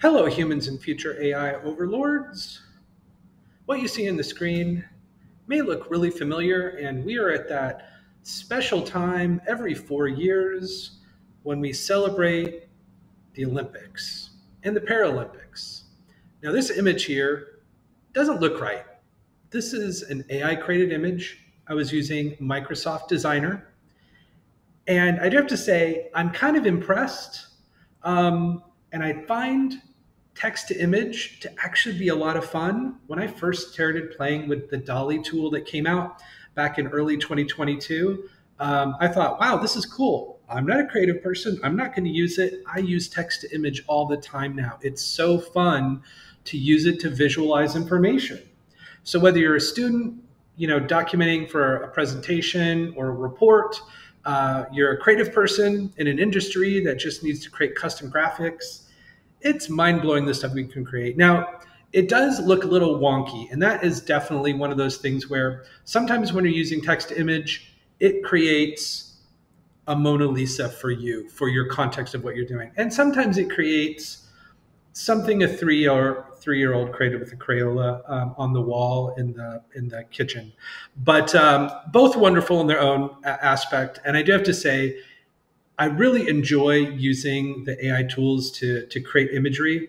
Hello, humans and future AI overlords. What you see on the screen may look really familiar, and we are at that special time every 4 years when we celebrate the Olympics and the Paralympics. Now, this image here doesn't look right. This is an AI created image. I was using Microsoft Designer, and I do have to say, I'm kind of impressed. And I find text to image to actually be a lot of fun. When I first started playing with the Dolly tool that came out back in early 2022, I thought, wow, this is cool. I'm not a creative person. I'm not going to use it. I use text to image all the time now. It's so fun to use it to visualize information. So whether you're a student, documenting for a presentation or a report, you're a creative person in an industry that just needs to create custom graphics, it's mind-blowing the stuff we can create. Now, it does look a little wonky, and that is definitely one of those things where sometimes when you're using text to image, it creates a Mona Lisa for you, for your context of what you're doing. And sometimes it creates something a three-year-old created with a Crayola on the wall in the kitchen. But both wonderful in their own aspect. And I do have to say, I really enjoy using the AI tools to create imagery.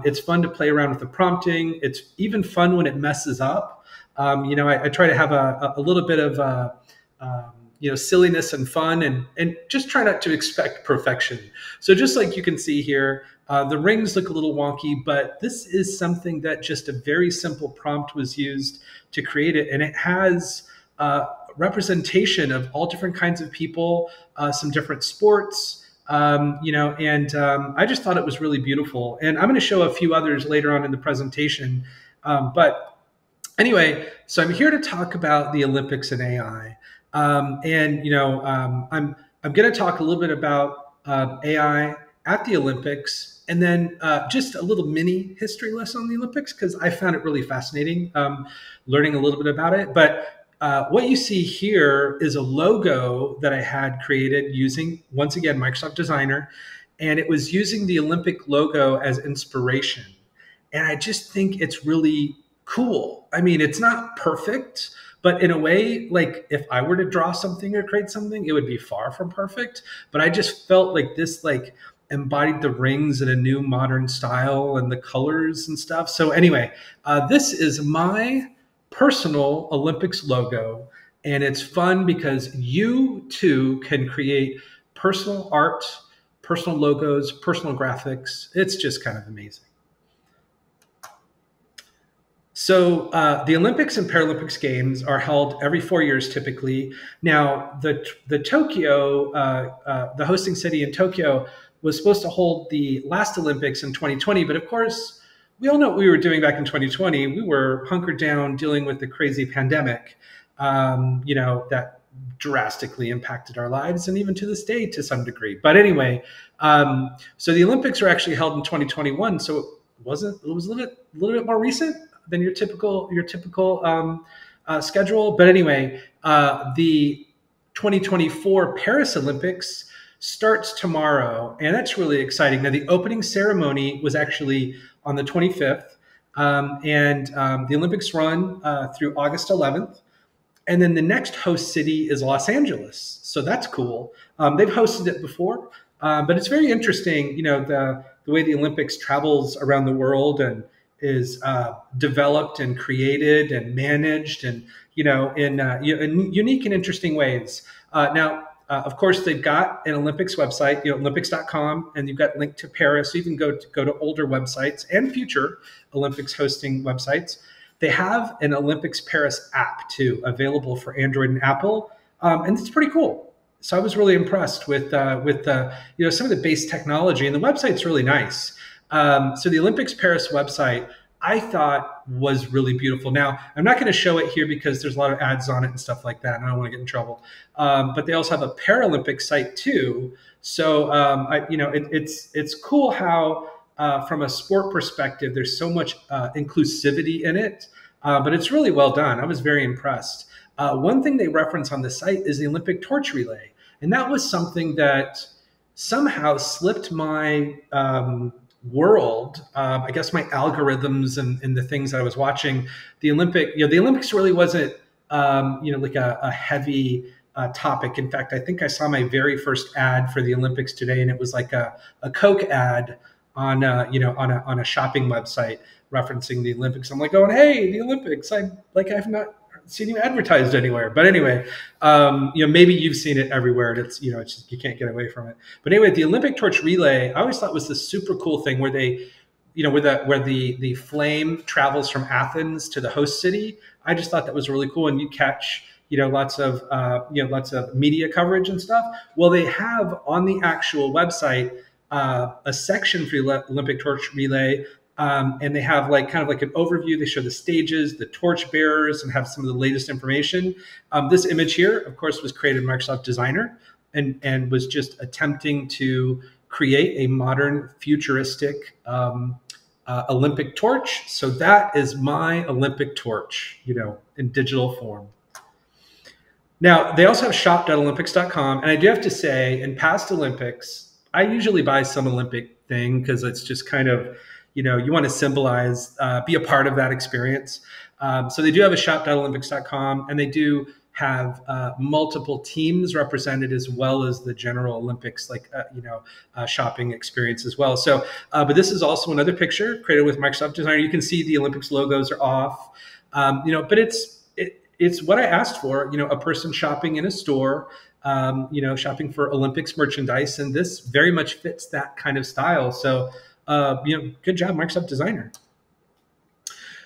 It's fun to play around with the prompting. It's even fun when it messes up. I try to have a little bit of silliness and fun, and just try not to expect perfection. So just like you can see here, the rings look a little wonky, but this is something that just a very simple prompt was used to create it, and it has representation of all different kinds of people, some different sports, I just thought it was really beautiful. And I'm going to show a few others later on in the presentation. But anyway, so I'm here to talk about the Olympics and AI. I'm going to talk a little bit about AI at the Olympics, and then just a little mini history lesson on the Olympics, because I found it really fascinating learning a little bit about it. But what you see here is a logo that I had created using, once again, Microsoft Designer, and it was using the Olympic logo as inspiration. And I just think it's really cool. I mean, it's not perfect, but in a way, like if I were to draw something or create something, it would be far from perfect. But I just felt like this embodied the rings in a new modern style and the colors and stuff. So anyway, this is my personal Olympics logo, and it's fun because you too can create personal art, personal logos, personal graphics. It's just kind of amazing. So the Olympics and Paralympics games are held every 4 years typically. Now the Tokyo, the hosting city in Tokyo was supposed to hold the last Olympics in 2020, but of course, we all know what we were doing back in 2020. We were hunkered down dealing with the crazy pandemic, that drastically impacted our lives, and even to this day to some degree. But anyway, so the Olympics are actually held in 2021. So it was a little bit more recent than your typical schedule. But anyway, the 2024 Paris Olympics starts tomorrow, and that's really exciting. Now, the opening ceremony was actually on the 25th, and the Olympics run through August 11th. And then the next host city is Los Angeles. So that's cool. They've hosted it before, but it's very interesting, the way the Olympics travels around the world and is developed and created and managed, and, in unique and interesting ways. Of course, they've got an Olympics website, Olympics.com, and you've got a link to Paris. So you can go to older websites and future Olympics hosting websites. They have an Olympics Paris app too, available for Android and Apple, and it's pretty cool. So I was really impressed with some of the base technology, and the website's really nice. So the Olympics Paris website, I thought, was really beautiful. Now, I'm not going to show it here because there's a lot of ads on it and stuff like that, and I don't want to get in trouble. But they also have a Paralympic site too. So it's cool how from a sport perspective, there's so much inclusivity in it, but it's really well done. I was very impressed. One thing they reference on the site is the Olympic torch relay, and that was something that somehow slipped my world, I guess my algorithms and the things that I was watching, the Olympics really wasn't, like a heavy topic. In fact, I think I saw my very first ad for the Olympics today, and it was like a Coke ad on, on a shopping website referencing the Olympics. I'm like, going, hey, the Olympics! I've not seen you advertised anywhere. But anyway, maybe you've seen it everywhere, and it's just, you can't get away from it. But anyway, the Olympic torch relay, I always thought was this super cool thing where they, where the flame travels from Athens to the host city. I just thought that was really cool, and you catch lots of media coverage and stuff. Well, they have on the actual website a section for the Olympic torch relay, and they have like kind of like an overview. They show the stages, the torch bearers, and have some of the latest information. This image here, of course, was created in Microsoft Designer, and was just attempting to create a modern, futuristic Olympic torch. So that is my Olympic torch, in digital form. Now, they also have shop.olympics.com. And I do have to say, in past Olympics, I usually buy some Olympic thing because it's just kind of, you want to symbolize, be a part of that experience. So they do have a shop.olympics.com, and they do have multiple teams represented, as well as the general Olympics, shopping experience as well. So, but this is also another picture created with Microsoft Designer. You can see the Olympics logos are off, but it's what I asked for, a person shopping in a store, shopping for Olympics merchandise. And this very much fits that kind of style. So, good job, Microsoft Designer.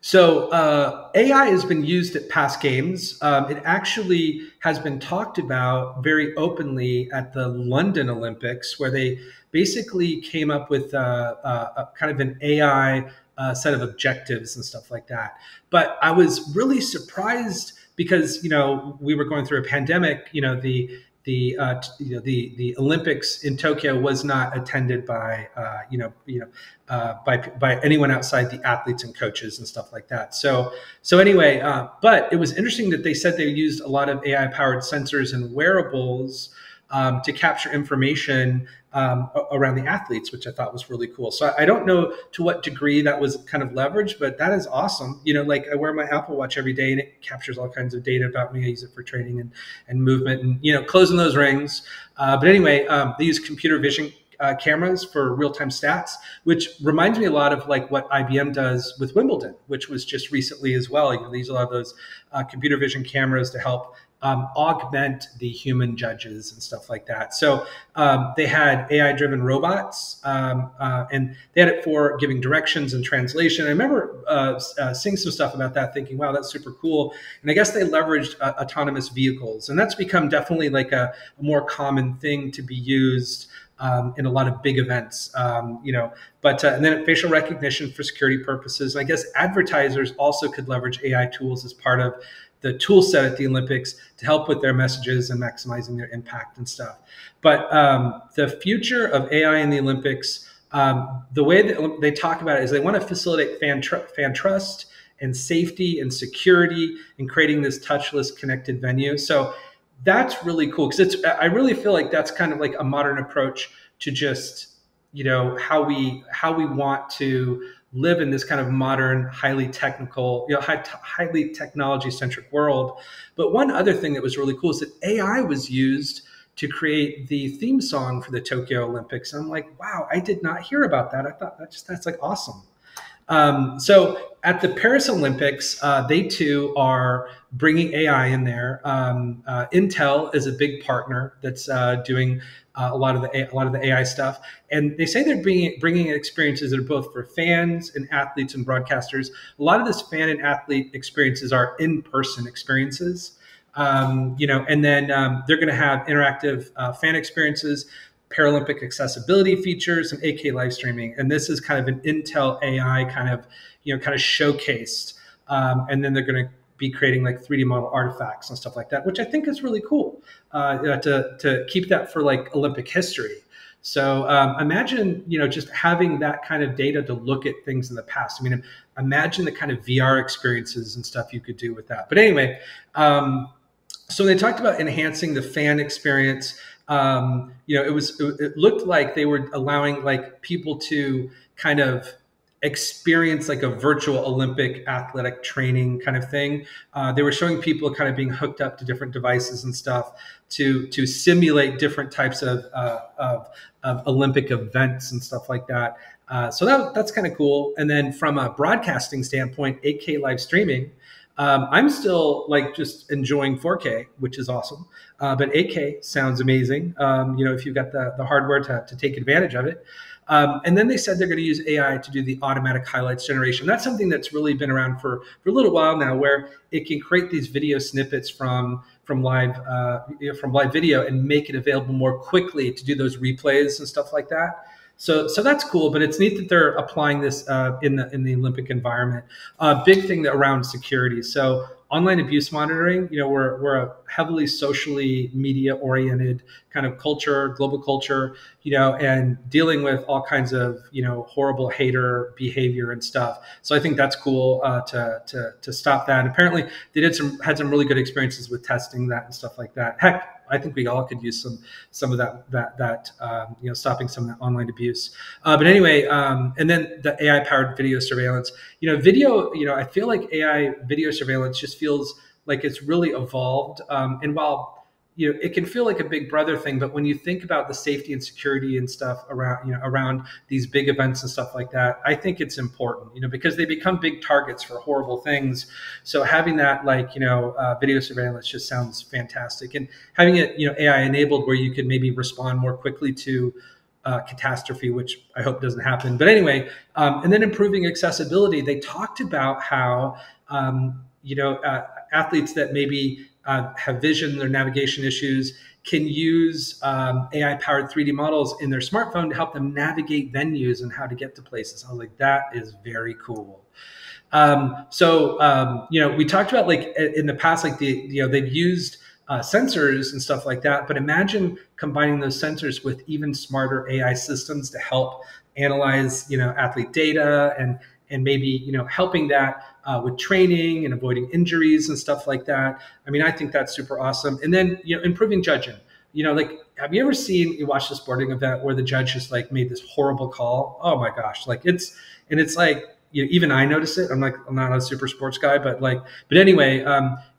So AI has been used at past games. It actually has been talked about very openly at the London Olympics, where they basically came up with a kind of an AI set of objectives and stuff like that. But I was really surprised because we were going through a pandemic. The Olympics in Tokyo was not attended by by anyone outside the athletes and coaches and stuff like that. So anyway, but it was interesting that they said they used a lot of AI powered sensors and wearables to capture information around the athletes, which I thought was really cool. So I don't know to what degree that was kind of leveraged, but that is awesome. Like I wear my Apple Watch every day, and it captures all kinds of data about me. I use it for training and movement and, closing those rings. But anyway, they use computer vision cameras for real-time stats, which reminds me a lot of like what IBM does with Wimbledon, which was just recently as well. They use a lot of those computer vision cameras to help augment the human judges and stuff like that. So they had AI-driven robots, and they had it for giving directions and translation. I remember seeing some stuff about that, thinking, wow, that's super cool. And I guess they leveraged autonomous vehicles. And that's become definitely like a more common thing to be used in a lot of big events, but and then facial recognition for security purposes. I guess advertisers also could leverage AI tools as part of the tool set at the Olympics to help with their messages and maximizing their impact and stuff. But the future of AI in the Olympics, the way that they talk about it is they want to facilitate fan trust and safety and security and creating this touchless connected venue. So that's really cool, because I really feel like that's kind of like a modern approach to just how we want to live in this kind of modern, highly technical, highly technology centric world. But one other thing that was really cool is that AI was used to create the theme song for the Tokyo Olympics. And I'm like, wow, I did not hear about that. I thought that's like awesome. So at the Paris Olympics, they too are bringing AI in there. Intel is a big partner that's doing a lot of the AI stuff, and they say they're bringing experiences that are both for fans and athletes and broadcasters. A lot of this fan and athlete experiences are in-person experiences, and then they're going to have interactive fan experiences, Paralympic accessibility features, and 8K live streaming. And this is kind of an Intel AI kind of showcased. And then they're going to be creating like 3D model artifacts and stuff like that, which I think is really cool to keep that for like Olympic history. So imagine, just having that kind of data to look at things in the past. I mean, imagine the kind of VR experiences and stuff you could do with that. But anyway, so they talked about enhancing the fan experience. It looked like they were allowing like people to kind of experience like a virtual Olympic athletic training kind of thing. They were showing people kind of being hooked up to different devices and stuff to simulate different types of Olympic events and stuff like that. So that's kind of cool. And then from a broadcasting standpoint, 8K live streaming. I'm still like just enjoying 4K, which is awesome. But 8K sounds amazing. If you've got the hardware to take advantage of it. And then they said they're going to use AI to do the automatic highlights generation. That's something that's really been around for a little while now, where it can create these video snippets from live video and make it available more quickly to do those replays and stuff like that. So that's cool, but it's neat that they're applying this in the Olympic environment. Big thing around security. So online abuse monitoring. We're a heavily socially media oriented kind of culture, global culture. And dealing with all kinds of horrible hater behavior and stuff. So I think that's cool to stop that. And apparently they had some really good experiences with testing that and stuff like that. Heck, I think we all could use some of that stopping some of that online abuse. But anyway, and then the AI powered video surveillance. I feel like AI video surveillance just feels like it's really evolved. And while it can feel like a big brother thing, but when you think about the safety and security and stuff around these big events and stuff like that, I think it's important, because they become big targets for horrible things. So having that video surveillance just sounds fantastic, and having it AI enabled where you could maybe respond more quickly to catastrophe, which I hope doesn't happen. But anyway, and then improving accessibility. They talked about how athletes that maybe have vision or navigation issues can use AI-powered 3D models in their smartphone to help them navigate venues and how to get to places. I was like, that is very cool. We talked about like in the past, like they've used sensors and stuff like that, but imagine combining those sensors with even smarter AI systems to help analyze athlete data and maybe helping that with training and avoiding injuries and stuff like that. I mean, I think that's super awesome. And then improving judging. Have you ever you watch a sporting event where the judge just like made this horrible call? Oh my gosh, it's like even I notice it. I'm not a super sports guy, but anyway,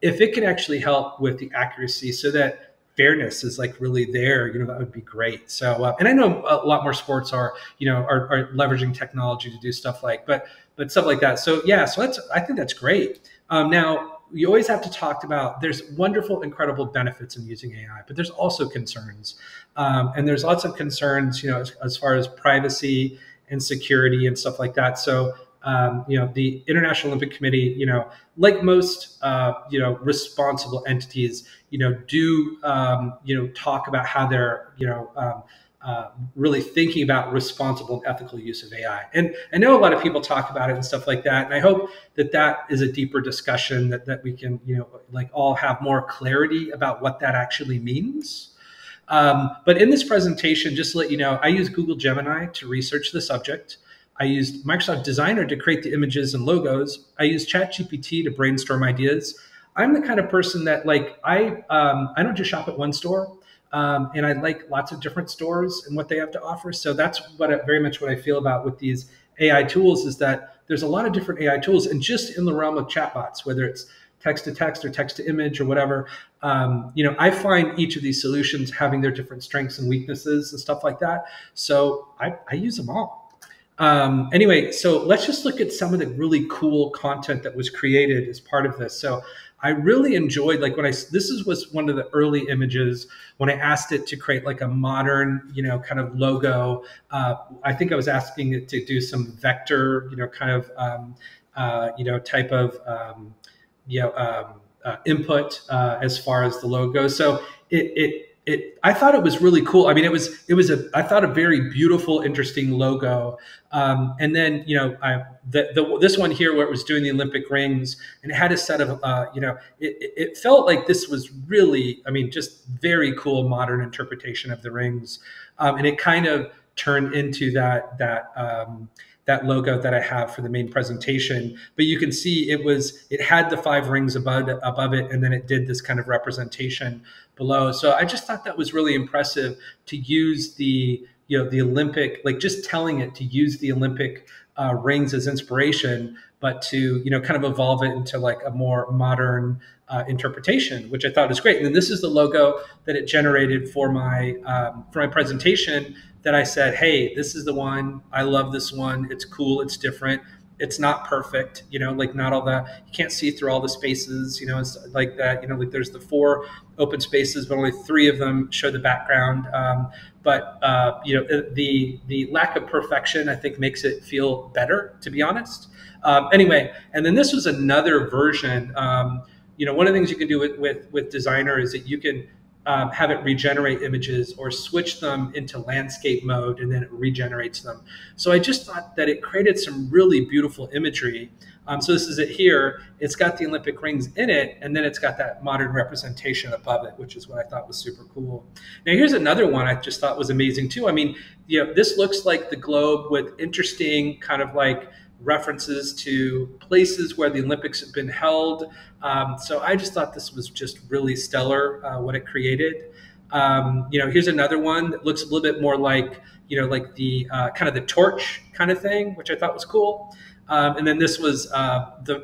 if it could actually help with the accuracy so that fairness is like really there, that would be great. So, and I know a lot more sports are leveraging technology to do stuff but stuff like that. So yeah, I think that's great. Now you always have to talk about, there's wonderful, incredible benefits in using AI, but there's also concerns. And there's lots of concerns, as far as privacy and security and stuff like that. So, the International Olympic Committee, like most, responsible entities, do, talk about how they're, really thinking about responsible and ethical use of AI. And I know a lot of people talk about it and stuff like that. And I hope that is a deeper discussion that we can, all have more clarity about what that actually means. But in this presentation, just to let you know, I use Google Gemini to research the subject. I used Microsoft Designer to create the images and logos. I used ChatGPT to brainstorm ideas. I'm the kind of person that I don't just shop at one store. And I like lots of different stores and what they have to offer. So that's very much what I feel about with these AI tools, is that there's a lot of different AI tools, and just in the realm of chatbots, whether it's text to text or text to image or whatever, I find each of these solutions having their different strengths and weaknesses and stuff like that. So I use them all. Anyway, so let's just look at some of the really cool content that was created as part of this. So I really enjoyed, this was one of the early images when I asked it to create like a modern, kind of logo. I think I was asking it to do some vector, type of, input as far as the logo. So I thought it was really cool. I mean, I thought a very beautiful, interesting logo. And then, this one here where it was doing the Olympic rings, and it had a set of, it felt like this was really, just very cool modern interpretation of the rings. And it kind of turned into that logo that I have for the main presentation. But you can see it had the 5 rings above it, and then it did this kind of representation below. So I just thought that was really impressive to use the the Olympic, like just telling it to use the Olympic rings as inspiration, but to kind of evolve it into like a more modern interpretation, which I thought is great. And then this is the logo that it generated for my presentation. That I said, hey, this is the one. I love this one. It's cool. It's different. It's not perfect, like not all that. You can't see through all the spaces, it's like that. Like there's the 4 open spaces, but only 3 of them show the background. But the lack of perfection, I think, makes it feel better, to be honest. Anyway, and then this was another version. One of the things you can do with Designer is that you can have it regenerate images or switch them into landscape mode, and then it regenerates them. So I just thought that it created some really beautiful imagery. So this is it here. It's got the Olympic rings in it, and then it's got that modern representation above it, which is what I thought was super cool. Now here's another one I just thought was amazing too. I mean, this looks like the globe with interesting kind of like references to places where the Olympics have been held. So I just thought this was just really stellar, what it created. Here's another one that looks a little bit more like, like the kind of the torch kind of thing, which I thought was cool. And then this was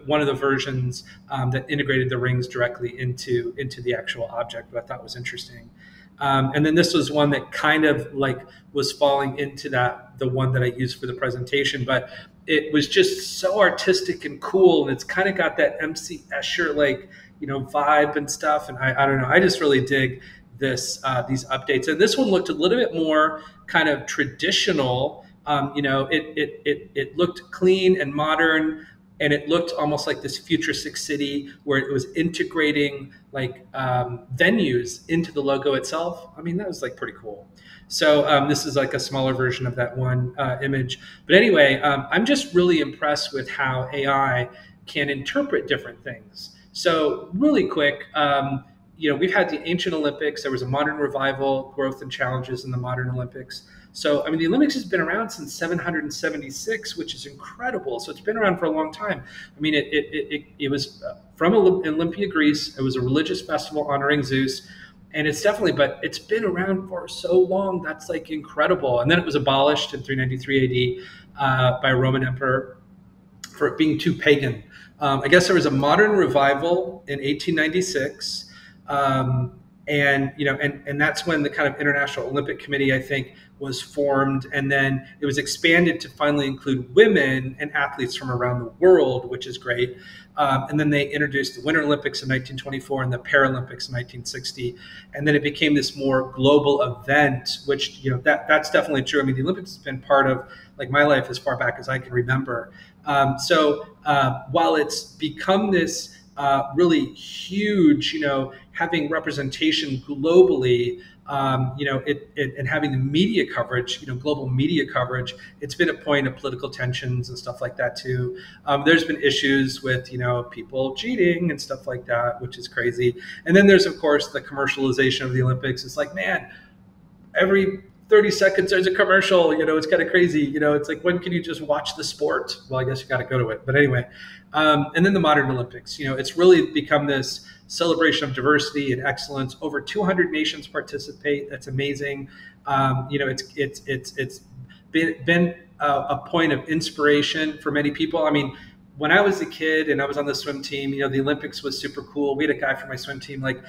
one of the versions that integrated the rings directly into the actual object, what I thought was interesting. And then this was one that kind of like was falling into the one that I used for the presentation, but it was just so artistic and cool. And it's kind of got that MC Escher, like, vibe and stuff. And I don't know, I just really dig these updates. And this one looked a little bit more kind of traditional. It looked clean and modern, and it looked almost like this futuristic city where it was integrating like venues into the logo itself. I mean, that was like pretty cool. So this is like a smaller version of that one image. But anyway, I'm just really impressed with how AI can interpret different things. So really quick, we've had the ancient Olympics. There was a modern revival, growth and challenges in the modern Olympics. So, I mean, the Olympics has been around since 776, which is incredible. So it's been around for a long time. I mean, it was from Olympia, Greece. It was a religious festival honoring Zeus. And it's definitely, but it's been around for so long. That's like incredible. And then it was abolished in 393 AD by a Roman emperor for it being too pagan. I guess there was a modern revival in 1896. And that's when the kind of International Olympic Committee, I think, was formed. And then it was expanded to finally include women and athletes from around the world, which is great. And then they introduced the Winter Olympics in 1924 and the Paralympics in 1960. And then it became this more global event, which, that's definitely true. I mean, the Olympics has been part of like my life as far back as I can remember. So while it's become this really huge, having representation globally, and having the media coverage, global media coverage, it's been a point of political tensions and stuff like that too. There's been issues with, people cheating and stuff like that, which is crazy. And then there's, of course, the commercialization of the Olympics. It's like, man, every 30 seconds there's a commercial, it's kind of crazy. It's like, when can you just watch the sport? Well, I guess you got to go to it. But anyway, and then the modern Olympics, it's really become this celebration of diversity and excellence. Over 200 nations participate. That's amazing. It's been a point of inspiration for many people. I mean, when I was a kid and I was on the swim team, the Olympics was super cool. We had a guy from my swim team, like,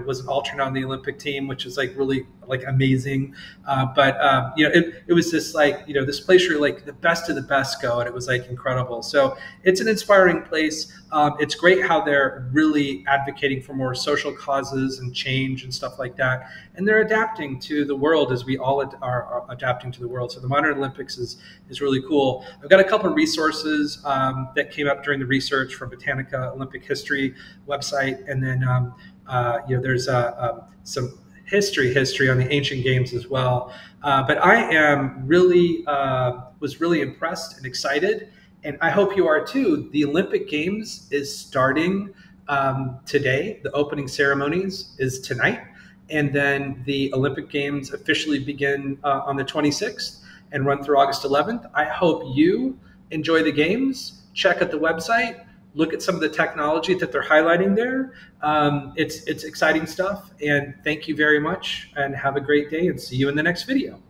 was an alternate on the Olympic team, which is like really like amazing. It was this like, this place where like the best of the best go, and it was like incredible. So it's an inspiring place. It's great how they're really advocating for more social causes and change and stuff like that. And they're adapting to the world as we all are adapting to the world. So the modern Olympics is really cool. I've got a couple of resources that came up during the research from Britannica Olympic History website. And then, there's some history on the ancient games as well. But I am really, was really impressed and excited. And I hope you are too. The Olympic Games is starting today. The opening ceremonies is tonight. And then the Olympic Games officially begin on the 26th and run through August 11th. I hope you enjoy the games. Check out the website. Look at some of the technology that they're highlighting there. It's exciting stuff. And thank you very much, and have a great day, and see you in the next video.